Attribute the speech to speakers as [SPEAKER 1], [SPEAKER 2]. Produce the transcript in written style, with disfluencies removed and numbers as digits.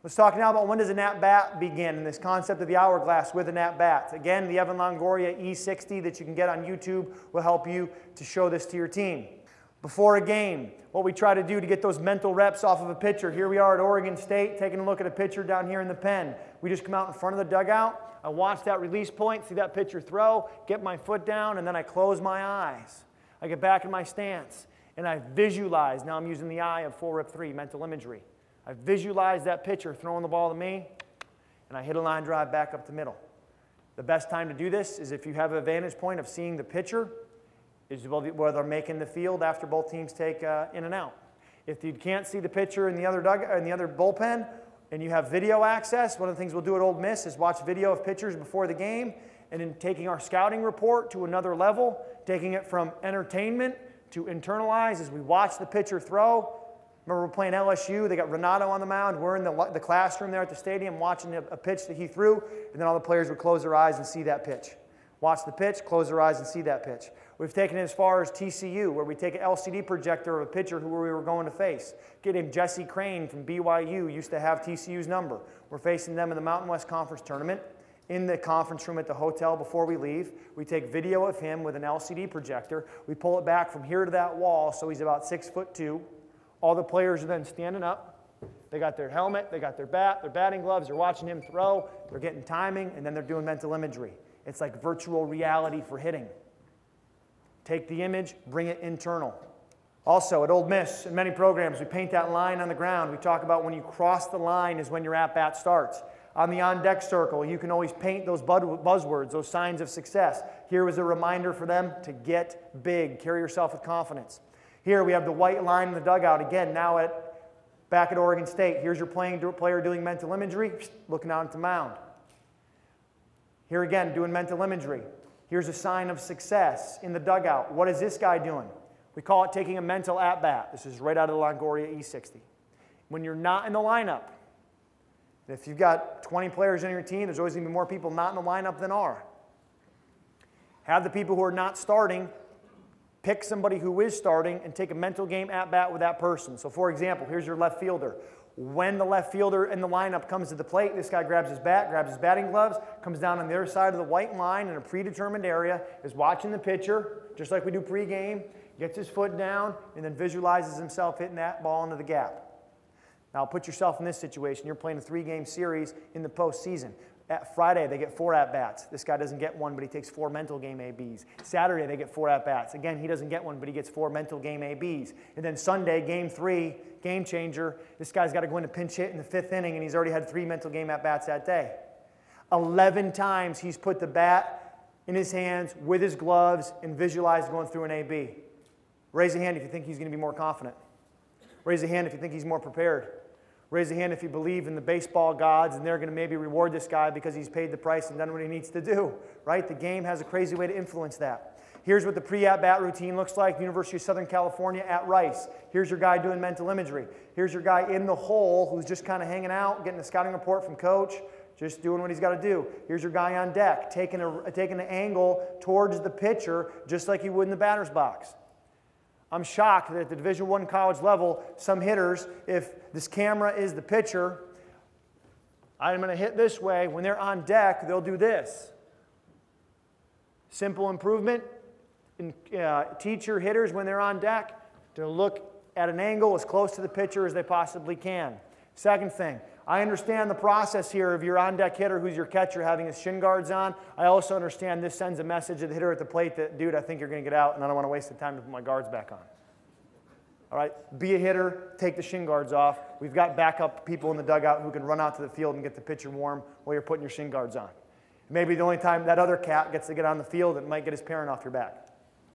[SPEAKER 1] Let's talk now about when does an at-bat begin and this concept of the hourglass with an at-bat. Again, the Evan Longoria E60 that you can get on YouTube will help you to show this to your team. Before a game, what we try to do to get those mental reps off of a pitcher. Here we are at Oregon State taking a look at a pitcher down here in the pen. We just come out in front of the dugout. I watch that release point, see that pitcher throw, get my foot down, and then I close my eyes. I get back in my stance, and I visualize. Now I'm using the eye of full rip 3, mental imagery. I visualize that pitcher throwing the ball to me, and I hit a line drive back up the middle. The best time to do this is if you have a vantage point of seeing the pitcher, is where they're making the field after both teams take in and out. If you can't see the pitcher in the other bullpen, and you have video access, one of the things we'll do at Ole Miss is watch video of pitchers before the game, and then taking our scouting report to another level, taking it from entertainment to internalize as we watch the pitcher throw. Remember, we're playing LSU. They got Renato on the mound. We're in the classroom there at the stadium watching a pitch that he threw, and then all the players would close their eyes and see that pitch. Watch the pitch, close their eyes, and see that pitch. We've taken it as far as TCU, where we take an LCD projector of a pitcher who we were going to face. Kid named Jesse Crane from BYU used to have TCU's number. We're facing them in the Mountain West Conference Tournament. In the conference room at the hotel before we leave, we take video of him with an LCD projector. We pull it back from here to that wall, so he's about 6'2". All the players are then standing up. They got their helmet, they got their bat, their batting gloves, they're watching him throw, they're getting timing, and then they're doing mental imagery. It's like virtual reality for hitting. Take the image, bring it internal. Also, at Ole Miss, in many programs, we paint that line on the ground. We talk about when you cross the line is when your at-bat starts. On the on-deck circle, you can always paint those buzzwords, those signs of success. Here was a reminder for them to get big, carry yourself with confidence. Here we have the white line in the dugout. Again, now back at Oregon State. Here's your player doing mental imagery, looking out at the mound. Here again, doing mental imagery. Here's a sign of success in the dugout. What is this guy doing? We call it taking a mental at-bat. This is right out of the Longoria E60. When you're not in the lineup, if you've got 20 players in your team, there's always going to be more people not in the lineup than are. Have the people who are not starting pick somebody who is starting and take a mental game at-bat with that person. So for example, here's your left fielder. When the left fielder in the lineup comes to the plate, this guy grabs his bat, grabs his batting gloves, comes down on the other side of the white line in a predetermined area, is watching the pitcher, just like we do pregame, gets his foot down, and then visualizes himself hitting that ball into the gap. Now put yourself in this situation. You're playing a 3-game series in the postseason. At Friday, they get 4 at-bats. This guy doesn't get one, but he takes 4 mental game ABs. Saturday, they get 4 at-bats. Again, he doesn't get one, but he gets 4 mental game ABs. And then Sunday, game 3, game changer. This guy's got to go in a pinch hit in the 5th inning, and he's already had 3 mental game at-bats that day. 11 times he's put the bat in his hands with his gloves and visualized going through an AB. Raise a hand if you think he's going to be more confident. Raise a hand if you think he's more prepared. Raise a hand if you believe in the baseball gods and they're going to maybe reward this guy because he's paid the price and done what he needs to do, right? The game has a crazy way to influence that. Here's what the pre-at-bat routine looks like, University of Southern California at Rice. Here's your guy doing mental imagery. Here's your guy in the hole who's just kind of hanging out, getting a scouting report from coach, just doing what he's got to do. Here's your guy on deck, taking an angle towards the pitcher just like you would in the batter's box. I'm shocked that at the Division I college level, some hitters, if this camera is the pitcher, I'm going to hit this way. When they're on deck, they'll do this. Simple improvement. Teach your hitters when they're on deck to look at an angle as close to the pitcher as they possibly can. Second thing, I understand the process here of your on-deck hitter who's your catcher having his shin guards on. I also understand this sends a message to the hitter at the plate that, dude, I think you're going to get out and I don't want to waste the time to put my guards back on. All right, be a hitter, take the shin guards off. We've got backup people in the dugout who can run out to the field and get the pitcher warm while you're putting your shin guards on. Maybe the only time that other cat gets to get on the field, it might get his parent off your back.